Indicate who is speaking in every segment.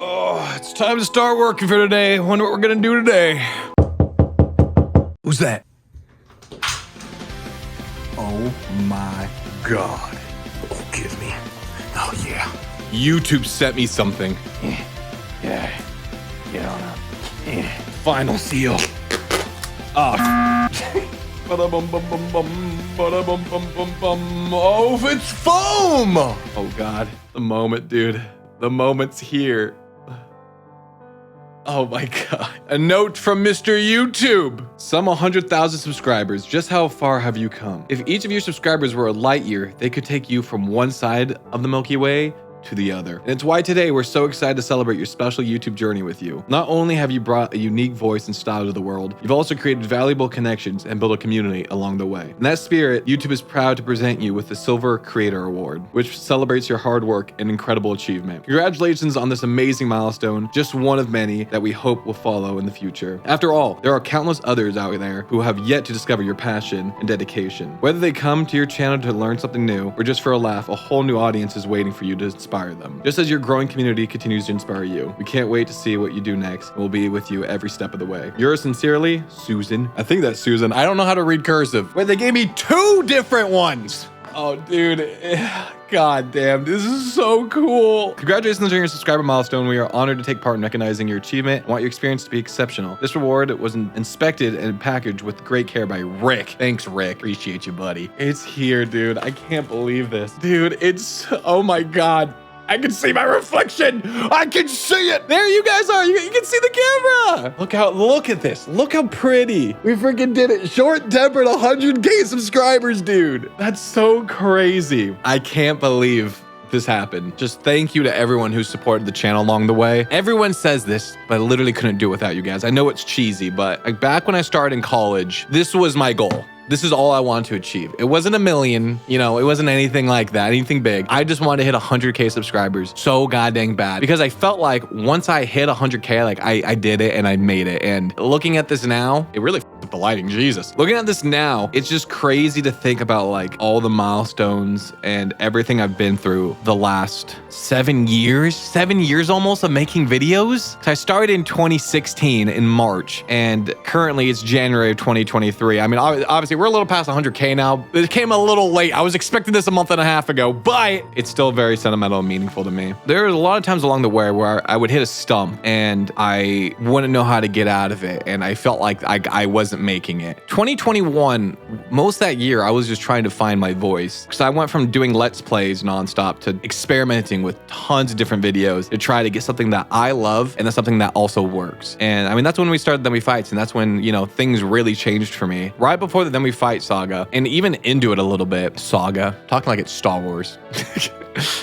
Speaker 1: Oh, it's time to start working for today. Wonder what we're gonna do today. Who's that? Oh my God. Oh, give me. Oh yeah. YouTube sent me something. Yeah. Get on up. Final seal. Oh. Oh, it's foam! Oh God, the moment, dude. The moment's here. Oh my God. A note from Mr. YouTube. Some 100,000 subscribers. Just how far have you come? If each of your subscribers were a light year, they could take you from one side of the Milky Way to the other. And it's why today we're so excited to celebrate your special YouTube journey with you. Not only have you brought a unique voice and style to the world, you've also created valuable connections and built a community along the way. In that spirit, YouTube is proud to present you with the Silver Creator Award, which celebrates your hard work and incredible achievement. Congratulations on this amazing milestone, just one of many that we hope will follow in the future. After all, there are countless others out there who have yet to discover your passion and dedication. Whether they come to your channel to learn something new or just for a laugh, a whole new audience is waiting for you to inspire them. Just as your growing community continues to inspire you, we can't wait to see what you do next, and we'll be with you every step of the way. Yours sincerely, Susan. I think that's Susan. I don't know how to read cursive. Wait, they gave me 2 different ones. Oh, dude. God damn, this is so cool. Congratulations on your subscriber milestone. We are honored to take part in recognizing your achievement and want your experience to be exceptional. This reward was inspected and packaged with great care by Rick. Thanks, Rick. Appreciate you, buddy. It's here, dude. I can't believe this. Dude, it's, oh my God. I can see my reflection. I can see it. There you guys are. You can see the camera. Look at this. Look how pretty. We freaking did it. Short-tempered 100K subscribers, dude. That's so crazy. I can't believe this happened. Just thank you to everyone who supported the channel along the way. Everyone says this, but I literally couldn't do it without you guys. I know it's cheesy, but like back when I started in college, this was my goal. This is all I wanted to achieve. It wasn't a million, you know, it wasn't anything like that, anything big. I just wanted to hit 100K subscribers so goddamn bad because I felt like once I hit 100K, like I did it and I made it. And looking at this now, it really f***ed up the lighting, Jesus. Looking at this now, it's just crazy to think about like all the milestones and everything I've been through the last 7 years almost of making videos. So I started in 2016 in March and currently it's January of 2023. I mean, obviously we're a little past 100K now. It came a little late. I was expecting this a month and a half ago, but it's still very sentimental and meaningful to me. There was a lot of times along the way where I would hit a stump and I wouldn't know how to get out of it. And I felt like I wasn't making it. 2021, most of that year, I was just trying to find my voice. Because I went from doing Let's Plays nonstop to experimenting with tons of different videos to try to get something that I love and that's something that also works. And I mean, that's when we started Then We Fights. And that's when, you know, things really changed for me. Right before the Then We Fight saga and even into it a little bit, saga, talking like it's Star Wars.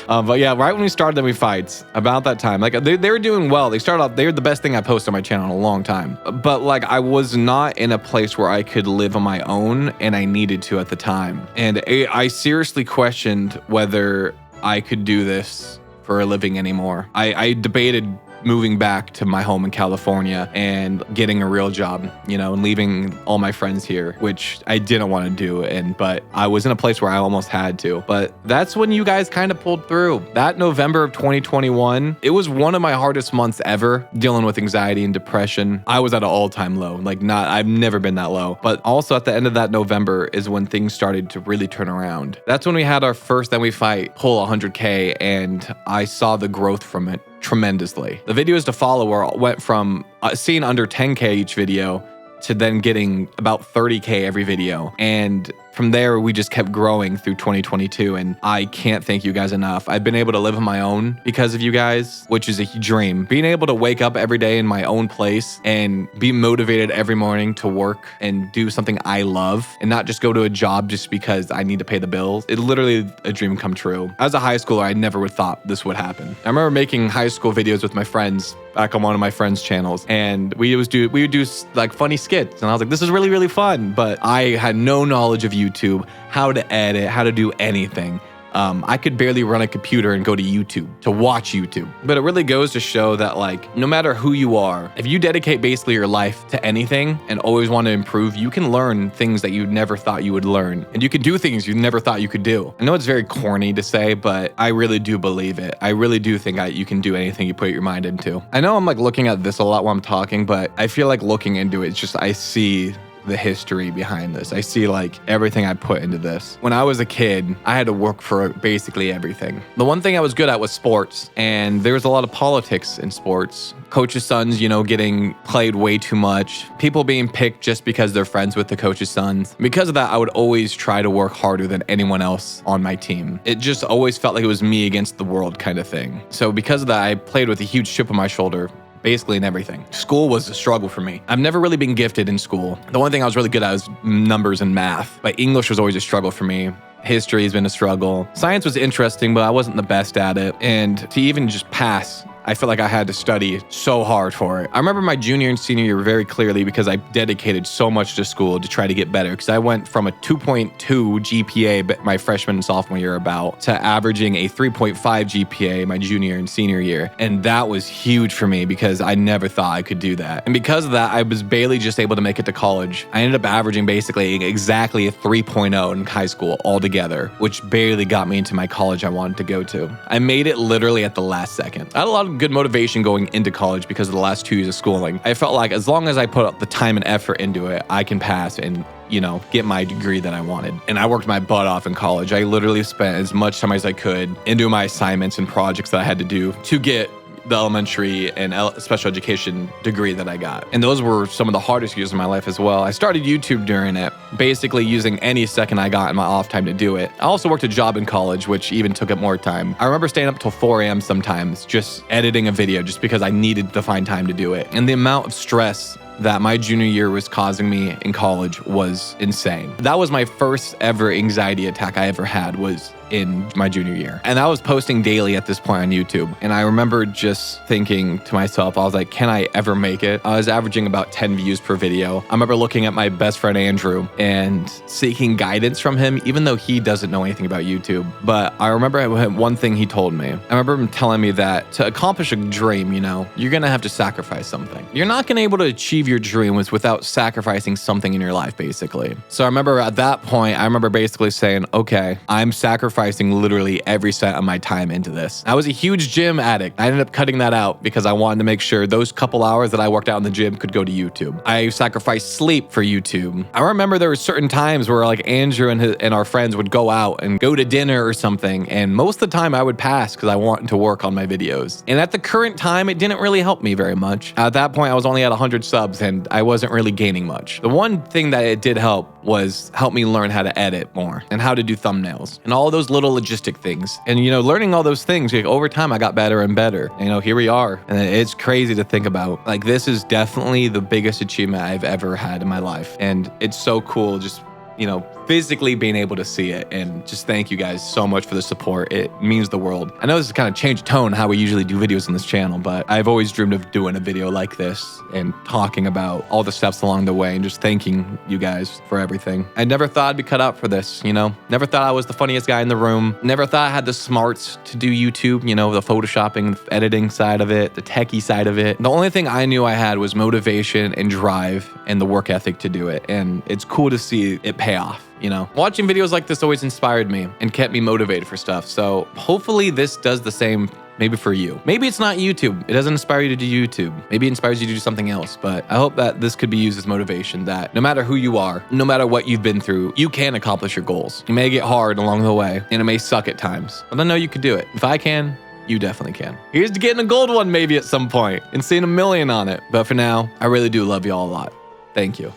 Speaker 1: But yeah, right when we started Then We Fights, about that time, like they were doing well. They started off, they were the best thing I posted on my channel in a long time. But like I was not in a place where I could live on my own and I needed to at the time. And I seriously questioned whether I could do this for a living anymore. I debated moving back to my home in California and getting a real job, you know, and leaving all my friends here, which I didn't want to do. But I was in a place where I almost had to. But that's when you guys kind of pulled through. That November of 2021, it was one of my hardest months ever dealing with anxiety and depression. I was at an all-time low. Like I've never been that low. But also at the end of that November is when things started to really turn around. That's when we had our first Then We Fight pull 100K and I saw the growth from it tremendously. The videos to follow went from seeing under 10K each video to then getting about 30K every video. And from there, we just kept growing through 2022. And I can't thank you guys enough. I've been able to live on my own because of you guys, which is a dream. Being able to wake up every day in my own place and be motivated every morning to work and do something I love and not just go to a job just because I need to pay the bills. It's literally a dream come true. As a high schooler, I never would thought this would happen. I remember making high school videos with my friends back on one of my friends' channels. And we would do like funny skits. And I was like, this is really, really fun. But I had no knowledge of YouTube, how to edit, how to do anything. I could barely run a computer and go to YouTube to watch YouTube. But it really goes to show that, like, no matter who you are, if you dedicate basically your life to anything and always want to improve, you can learn things that you never thought you would learn. And you can do things you never thought you could do. I know it's very corny to say, but I really do believe it. I really do think you can do anything you put your mind into. I know I'm like looking at this a lot while I'm talking, but I feel like looking into it, it's just I see the history behind this. I see like everything I put into this. When I was a kid, I had to work for basically everything. The one thing I was good at was sports, and there was a lot of politics in sports. Coaches' sons, you know, getting played way too much. People being picked just because they're friends with the coaches' sons. Because of that, I would always try to work harder than anyone else on my team. It just always felt like it was me against the world kind of thing. So because of that, I played with a huge chip on my shoulder, basically in everything. School was a struggle for me. I've never really been gifted in school. The only thing I was really good at was numbers and math, but English was always a struggle for me. History has been a struggle. Science was interesting, but I wasn't the best at it. And to even just pass, I feel like I had to study so hard for it. I remember my junior and senior year very clearly because I dedicated so much to school to try to get better, because I went from a 2.2 GPA my freshman and sophomore year to averaging a 3.5 GPA my junior and senior year. And that was huge for me because I never thought I could do that. And because of that, I was barely just able to make it to college. I ended up averaging basically exactly a 3.0 in high school altogether, which barely got me into my college I wanted to go to. I made it literally at the last second. I had a lot of good motivation going into college because of the last 2 years of schooling. I felt like as long as I put up the time and effort into it, I can pass and, you know, get my degree that I wanted. And I worked my butt off in college. I literally spent as much time as I could into my assignments and projects that I had to do to get the elementary and special education degree that I got. And those were some of the hardest years of my life as well. I started YouTube during it, basically using any second I got in my off time to do it. I also worked a job in college, which even took up more time. I remember staying up till 4 a.m. sometimes, just editing a video just because I needed to find time to do it. And the amount of stress that my junior year was causing me in college was insane. That was my first ever anxiety attack I ever had, was in my junior year. And I was posting daily at this point on YouTube. And I remember just thinking to myself, I was like, can I ever make it? I was averaging about 10 views per video. I remember looking at my best friend, Andrew, and seeking guidance from him, even though he doesn't know anything about YouTube. But I remember one thing he told me. I remember him telling me that to accomplish a dream, you know, you're gonna have to sacrifice something. You're not gonna be able to achieve your dream without sacrificing something in your life, basically. So I remember at that point, I remember basically saying, okay, I'm sacrificing literally every cent of my time into this. I was a huge gym addict. I ended up cutting that out because I wanted to make sure those couple hours that I worked out in the gym could go to YouTube. I sacrificed sleep for YouTube. I remember there were certain times where like Andrew and our friends would go out and go to dinner or something, and most of the time I would pass because I wanted to work on my videos. And at the current time, it didn't really help me very much. At that point, I was only at 100 subs and I wasn't really gaining much. The one thing that it did help was help me learn how to edit more and how to do thumbnails and all those little logistic things. And, you know, learning all those things, like, over time, I got better and better. You know, here we are. And it's crazy to think about. Like, this is definitely the biggest achievement I've ever had in my life. And it's so cool just, you know, physically being able to see it. And just thank you guys so much for the support. It means the world. I know this is kind of changed tone how we usually do videos on this channel, but I've always dreamed of doing a video like this and talking about all the steps along the way and just thanking you guys for everything. I never thought I'd be cut out for this, you know? Never thought I was the funniest guy in the room. Never thought I had the smarts to do YouTube, you know, the photoshopping, the editing side of it, the techie side of it. The only thing I knew I had was motivation and drive and the work ethic to do it. And it's cool to see it pay off. You know, watching videos like this always inspired me and kept me motivated for stuff. So hopefully this does the same maybe for you. Maybe it's not YouTube. It doesn't inspire you to do YouTube. Maybe it inspires you to do something else. But I hope that this could be used as motivation, that no matter who you are, no matter what you've been through, you can accomplish your goals. It may get hard along the way and it may suck at times, but I know you could do it. If I can, you definitely can. Here's to getting a gold one maybe at some point and seeing 1 million on it. But for now, I really do love you all a lot. Thank you.